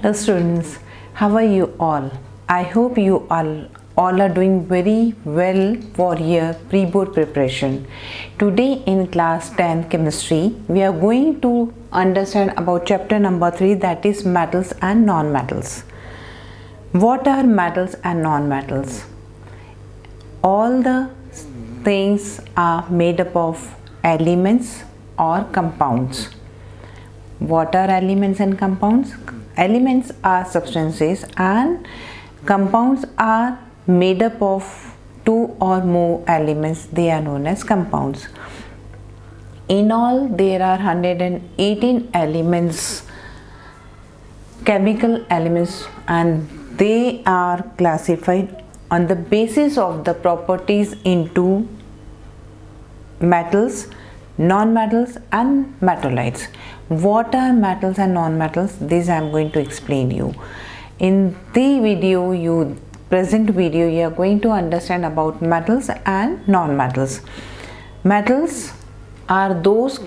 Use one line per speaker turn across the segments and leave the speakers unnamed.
Hello students, how are you all? I hope you all are doing very well for your pre-board preparation. Today in class 10 chemistry, we are going to understand about chapter number 3, that is metals and non-metals. What are metals and non-metals? All the things are made up of elements or compounds. What are elements and compounds? Elements are substances and compounds are made up of two or more elements. They are known as compounds. In all, there are 118 elements, chemical elements, and they are classified on the basis of the properties into metals, non-metals and metallites. What are metals and non-metals? This I am going to explain you. In the present video, you are going to understand about metals and non-metals. Metals are those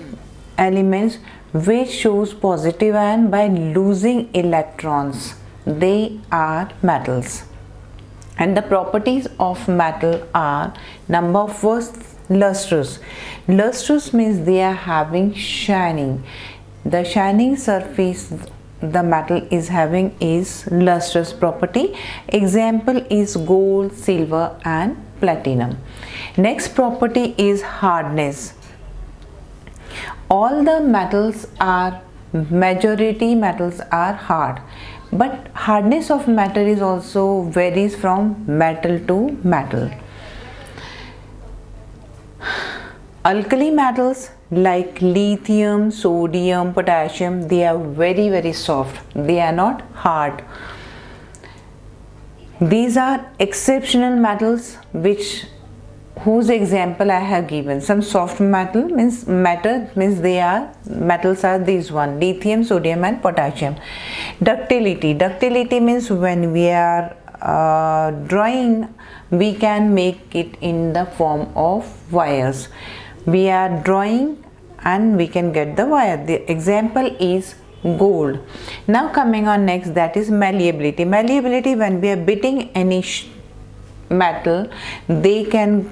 elements which shows positive ion by losing electrons. They are metals. And the properties of metal are: number first, lustrous. Lustrous means they are having shining. The shining surface the metal is having is lustrous property. Example is gold, silver and platinum. Next property is hardness. All the metals are, majority metals are hard, but hardness of metal is also varies from metal to metal. Alkali metals like lithium, sodium, potassium, they are very soft. They are not hard. These are exceptional metals whose example I have given. Some soft metals they are metals are these one: lithium, sodium and potassium. Ductility means when we are drawing, we can make it in the form of wires. We are drawing and we can get the wire. The example is gold. Now coming on next, that is malleability. Malleability, when we are beating any metal, they can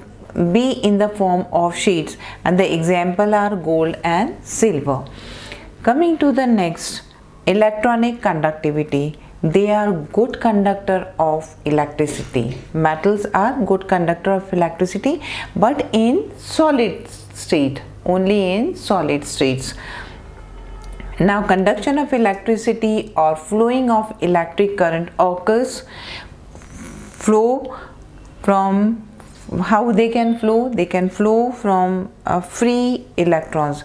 be in the form of sheets, and the example are gold and silver. Coming to the next, electronic conductivity. They are good conductor of electricity. Metals are good conductor of electricity, but in solid state, only in solid states. Now conduction of electricity or flowing of electric current occurs. Flow from, how they can flow? They can flow from free electrons.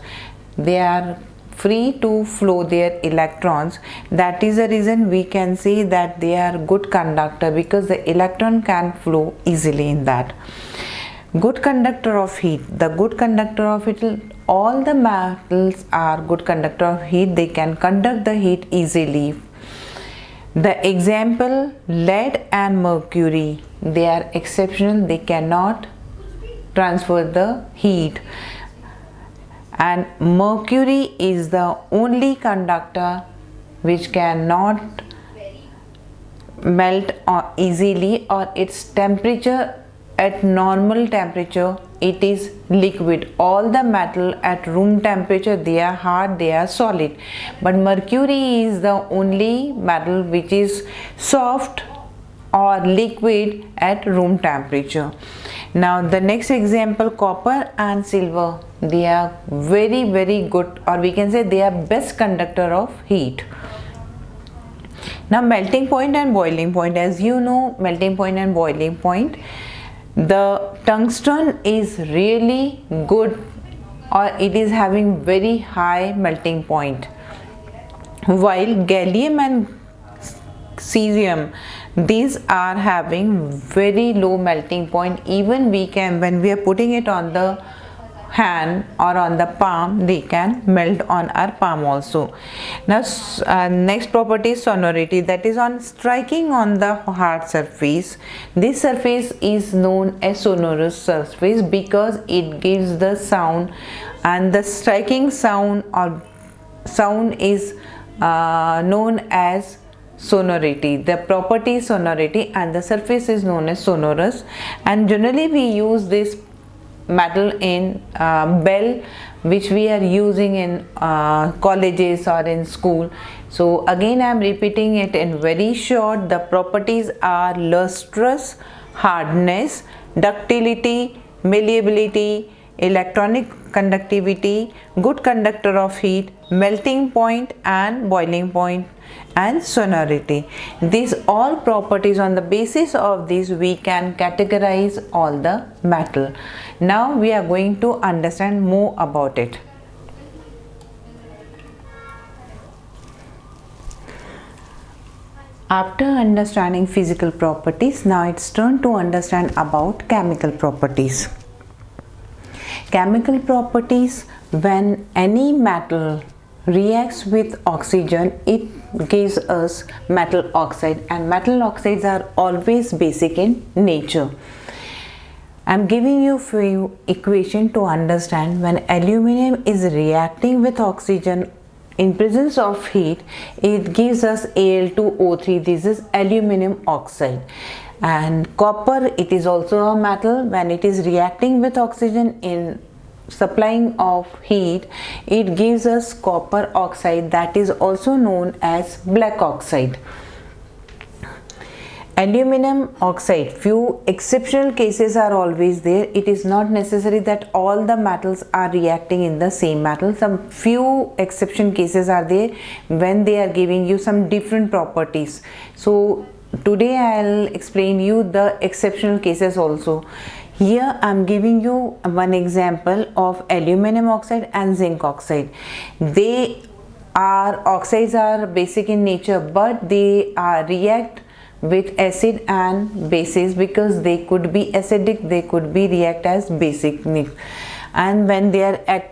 They are free to flow their electrons. That is the reason we can say that they are good conductor, because the electron can flow easily in that. Good conductor of heat. The good conductor of it, all the metals are good conductor of heat. They can conduct the heat easily. The example, lead and mercury, they are exceptional. They cannot transfer the heat. And mercury is the only conductor which cannot melt easily, or its temperature, at normal temperature it is liquid. All the metal at room temperature, they are hard, they are solid, but mercury is the only metal which is soft or liquid at room temperature. Now the next example, copper and silver, they are very good, or we can say they are best conductor of heat. Now melting point and boiling point. As you know, melting point and boiling point, the tungsten is really good, or it is having very high melting point, while gallium and cesium, these are having very low melting point. Even we can, when we are putting it on the hand or on the palm, they can melt on our palm also. Now next property is sonority. That is, on striking on the hard surface, this surface is known as sonorous surface because it gives the sound, and the striking sound or sound is known as sonority. The property is sonority and the surface is known as sonorous, and generally we use this metal in bell, which we are using in colleges or in school. So again I am repeating it in very short. The properties are lustrous, hardness, ductility, malleability, electronic conductivity, good conductor of heat, melting point and boiling point, and sonority. These all properties, on the basis of these we can categorize all the metal. Now we are going to understand more about it. After understanding physical properties, now it's turn to understand about chemical properties. Chemical properties: when any metal reacts with oxygen, it gives us metal oxide, and metal oxides are always basic in nature. I am giving you few equation to understand. When aluminum is reacting with oxygen in presence of heat, it gives us Al2O3. This is aluminum oxide. And copper, it is also a metal. When it is reacting with oxygen in supplying of heat, it gives us copper oxide, that is also known as black oxide. Aluminum oxide, few exceptional cases are always there. It is not necessary that all the metals are reacting in the same metal. Some few exception cases are there when they are giving you some different properties. So today I'll explain you the exceptional cases also. Here I am giving you one example of aluminum oxide and zinc oxide. They are oxides are basic in nature, but they react with acid and bases because they could be acidic, they could be react as basic. And when they are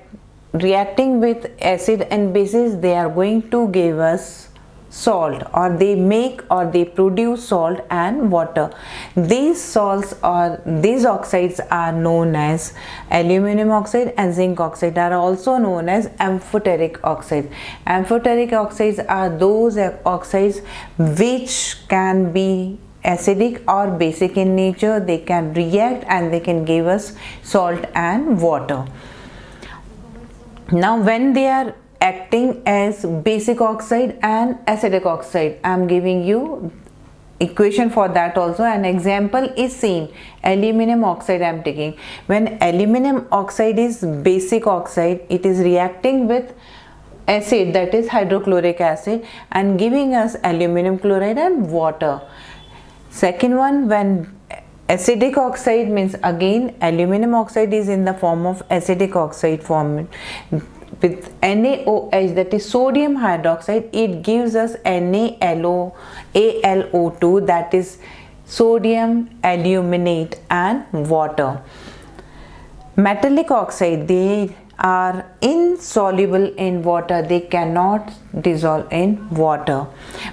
reacting with acid and bases, they are going to give us salt, or they make or they produce salt and water. These salts or these oxides are known as aluminum oxide, and zinc oxide are also known as amphoteric oxide. Amphoteric oxides are those oxides which can be acidic or basic in nature. They can react and they can give us salt and water. Now when they are acting as basic oxide and acidic oxide, I am giving you equation for that also. An example is same, aluminum oxide I am taking. When aluminum oxide is basic oxide, it is reacting with acid, that is hydrochloric acid, and giving us aluminum chloride and water. Second one, when acidic oxide means again aluminum oxide is in the form of acidic oxide form with NaOH, that is sodium hydroxide. It gives us NaAlO, AlO2, that is sodium aluminate and water. Metallic oxide, they are insoluble in water, they cannot dissolve in water,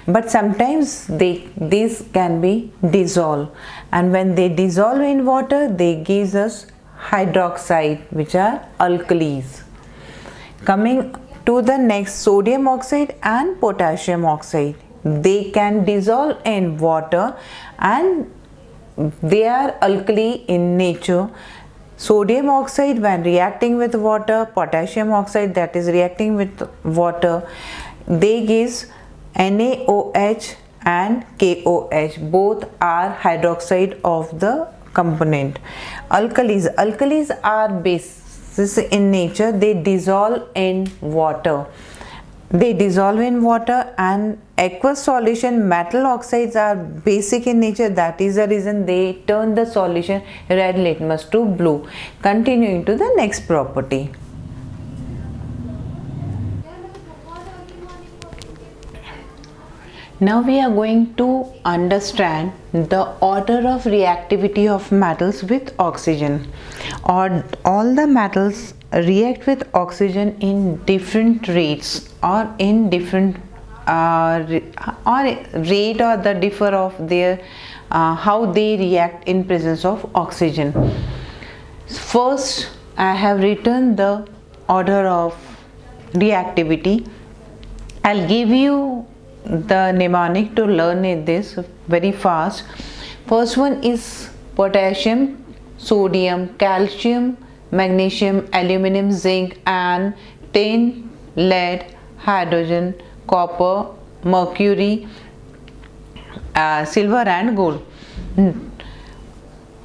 but sometimes these can be dissolved, and when they dissolve in water, they gives us hydroxide, which are alkalis. Coming to the next, sodium oxide and potassium oxide, they can dissolve in water and they are alkali in nature. Sodium oxide when reacting with water, potassium oxide that is reacting with water, they gives NaOH and KOH, both are hydroxide of the component. Alkalis are bases in nature, they dissolve in water. They dissolve in water, and aqueous solution metal oxides are basic in nature, that is the reason they turn the solution red litmus to blue. Continuing to the next property. Now we are going to understand the order of reactivity of metals with oxygen. All the metals react with oxygen in different rates or in different rate or the differ of their how they react in presence of oxygen. First, I have written the order of reactivity. I'll give you the mnemonic to learn this very fast. First one is potassium, sodium, calcium, magnesium, aluminum, zinc, and tin, lead, hydrogen, copper, mercury, silver and gold.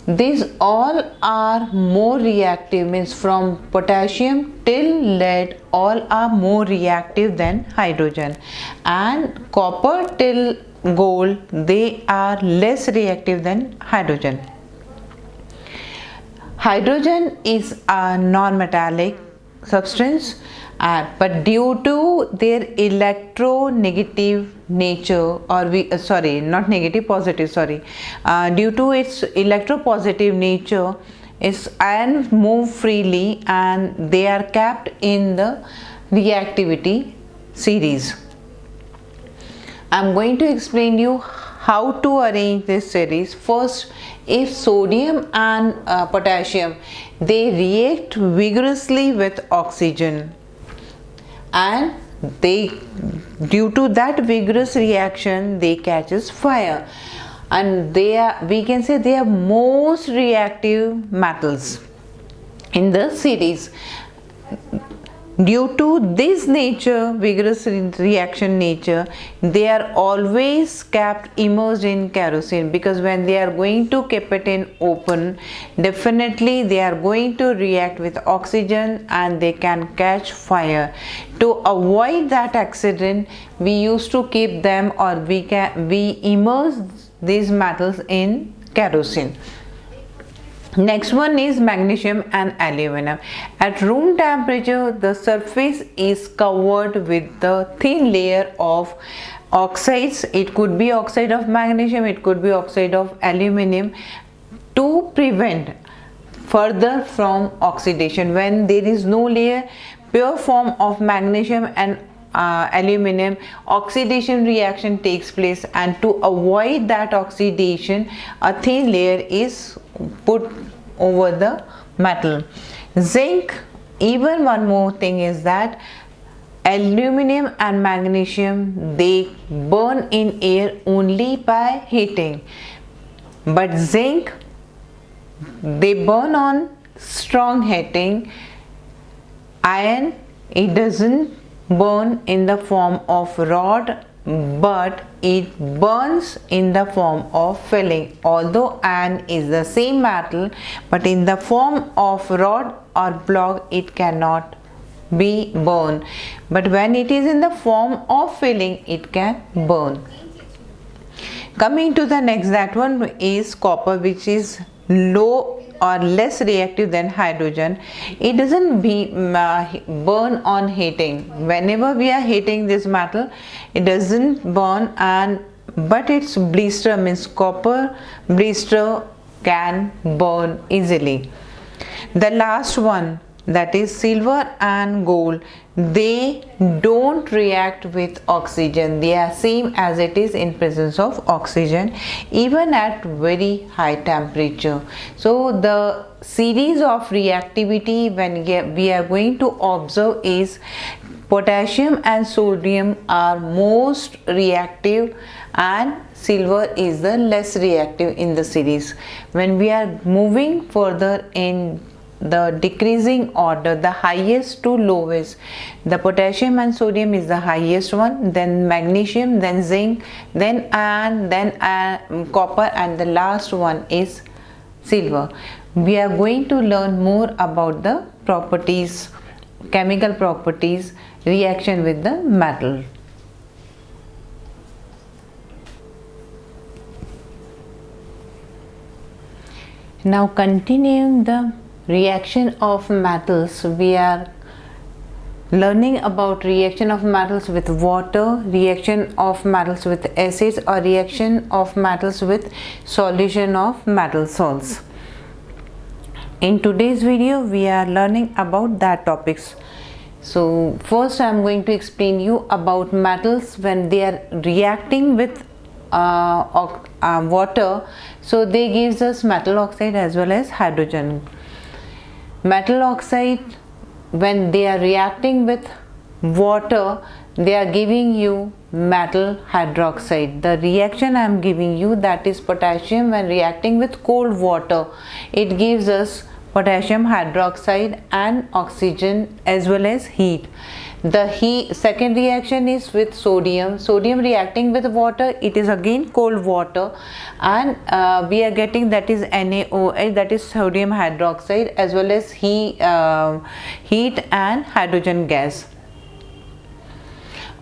These all are more reactive, means from potassium till lead all are more reactive than hydrogen, and copper till gold they are less reactive than hydrogen. Hydrogen is a non-metallic substance, but due to their electronegative nature, or not negative, positive, due to its electropositive nature, its ions move freely and they are kept in the reactivity series. I am going to explain you how to arrange this series. First, if sodium and potassium, they react vigorously with oxygen, and due to that vigorous reaction they catches fire, and we can say they are most reactive metals in the series. Due to this nature, vigorous reaction nature, they are always kept immersed in kerosene, because when they are going to keep it in open, definitely they are going to react with oxygen and they can catch fire. To avoid that accident, we used to keep them, or we immerse these metals in kerosene. Next one is magnesium and aluminum. At room temperature, the surface is covered with the thin layer of oxides. It could be oxide of magnesium, it could be oxide of aluminum, to prevent further from oxidation. When there is no layer, pure form of magnesium and aluminum, oxidation reaction takes place, and to avoid that oxidation, a thin layer is put over the metal. Zinc, even one more thing is that aluminum and magnesium, they burn in air only by heating, but zinc, they burn on strong heating. Iron, it doesn't burn in the form of rod, but it burns in the form of filling. Although iron is the same metal, but in the form of rod or block it cannot be burned, but when it is in the form of filling it can burn. Coming to the next, that one is copper, which is low or less reactive than hydrogen. It doesn't burn on heating. Whenever we are heating this metal, it doesn't burn, but its blister, means copper blister, can burn easily. The last one, that is silver and gold, they don't react with oxygen. They are same as it is in presence of oxygen, even at very high temperature. So the series of reactivity when we are going to observe is potassium and sodium are most reactive, and silver is the less reactive in the series. When we are moving further in the decreasing order, the highest to lowest, the potassium and sodium is the highest one, then magnesium, then zinc, then iron, then copper, and the last one is silver. We are going to learn more about the properties, chemical properties, reaction with the metal. Now continuing the reaction of metals, we are learning about reaction of metals with water, reaction of metals with acids, or reaction of metals with solution of metal salts. In today's video we are learning about that topics. So first I am going to explain you about metals when they are reacting with water. So they gives us metal oxide as well as hydrogen. Metal oxide, when they are reacting with water, they are giving you metal hydroxide. The reaction I am giving you, that is potassium, when reacting with cold water, it gives us potassium hydroxide and oxygen as well as heat. The second reaction is with sodium. Sodium reacting with water, it is again cold water, and we are getting, that is NaOH, that is sodium hydroxide, as well as heat and hydrogen gas.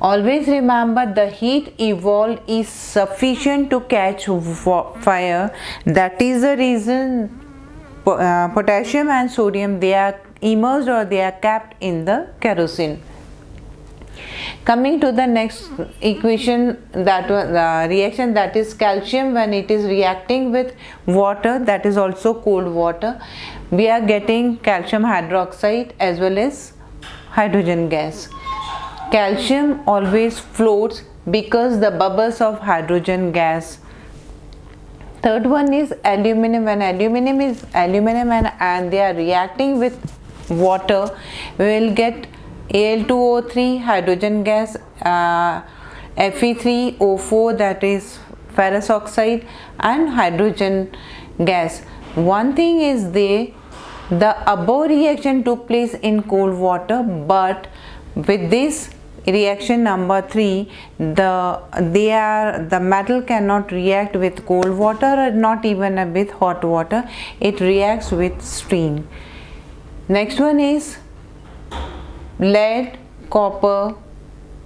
Always remember, the heat evolved is sufficient to catch fire. That is the reason potassium and sodium, they are immersed or they are kept in the kerosene. Coming to the next equation, that the reaction, that is calcium, when it is reacting with water, that is also cold water, we are getting calcium hydroxide as well as hydrogen gas. Calcium always floats because the bubbles of hydrogen gas. Third one is aluminum. When aluminum and they are reacting with water, we will get Al2O3 hydrogen gas, Fe3O4, that is ferrous oxide, and hydrogen gas. One thing is the above reaction took place in cold water, but with this reaction number 3, the metal cannot react with cold water or not even with hot water. It reacts with steam. Next one is lead, copper,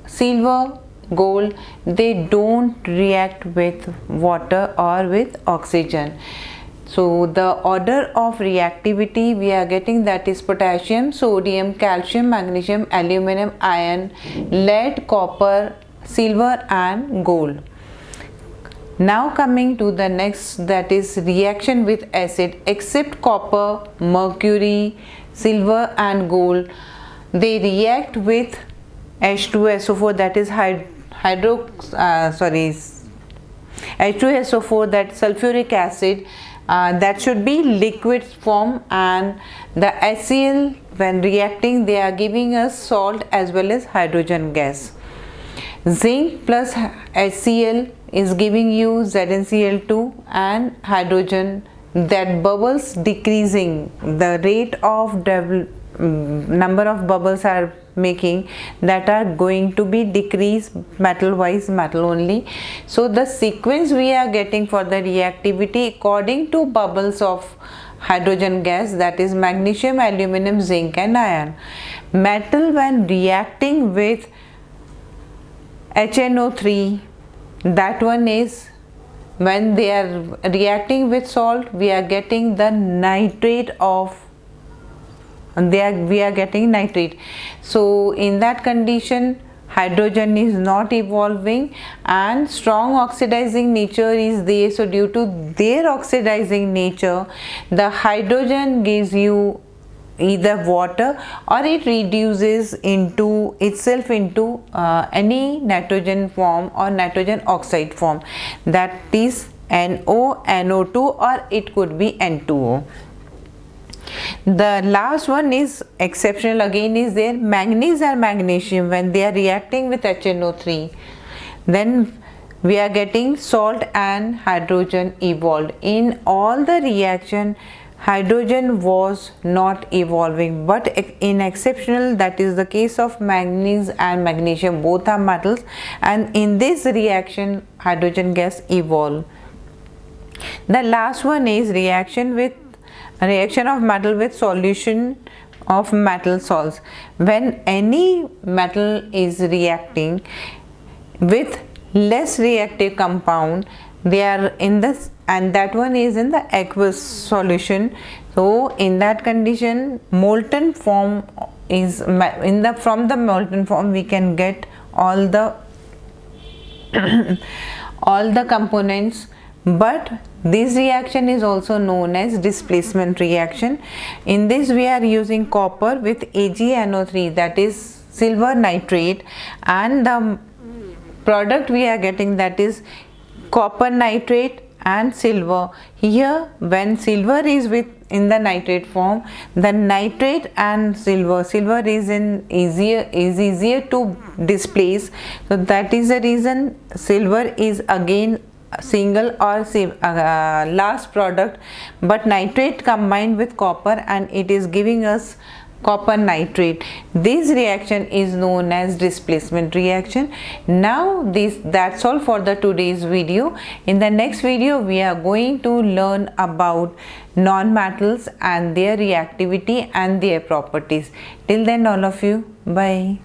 silver, gold. They don't react with water or with oxygen. So the order of reactivity we are getting, that is potassium, sodium, calcium, magnesium, aluminum, iron, lead, copper, silver and gold. Now coming to the next, that is reaction with acid. Except copper, mercury, silver and gold, they react with H2SO4, that is H2SO4, that sulfuric acid. That should be liquid form, and the HCl, when reacting, they are giving us salt as well as hydrogen gas. Zinc plus HCl is giving you ZnCl2 and hydrogen. That bubbles decreasing, the rate of number of bubbles are making, that are going to be decreased metal wise, metal only. So the sequence we are getting for the reactivity according to bubbles of hydrogen gas, that is magnesium, aluminum, zinc and iron. Metal when reacting with HNO3, that one is when they are reacting with salt, we are getting the nitrate of we are getting nitrate. So in that condition, hydrogen is not evolving and strong oxidizing nature is there. So due to their oxidizing nature, the hydrogen gives you either water or it reduces into itself into any nitrogen form or nitrogen oxide form, that is NO, NO2 or it could be N2O. The last one is exceptional again is there, manganese and magnesium when they are reacting with HNO3, then we are getting salt and hydrogen evolved. In all the reaction, hydrogen was not evolving, but in exceptional, that is the case of manganese and magnesium, both are metals, and in this reaction hydrogen gas evolved. The last one is reaction of metal with solution of metal salts. When any metal is reacting with less reactive compound, they are in this, and that one is in the aqueous solution. So in that condition, molten form is from the molten form we can get all the components. But this reaction is also known as displacement reaction. In this we are using copper with AgNO3, that is silver nitrate, and the product we are getting, that is copper nitrate and silver. Here when silver is with in the nitrate form, the nitrate and silver is easier to displace, so that is the reason silver is again single or last product, but nitrate combined with copper and it is giving us copper nitrate. This reaction is known as displacement reaction. Now that's all for the today's video. In the next video we are going to learn about non-metals and their reactivity and their properties. Till then, all of you, bye.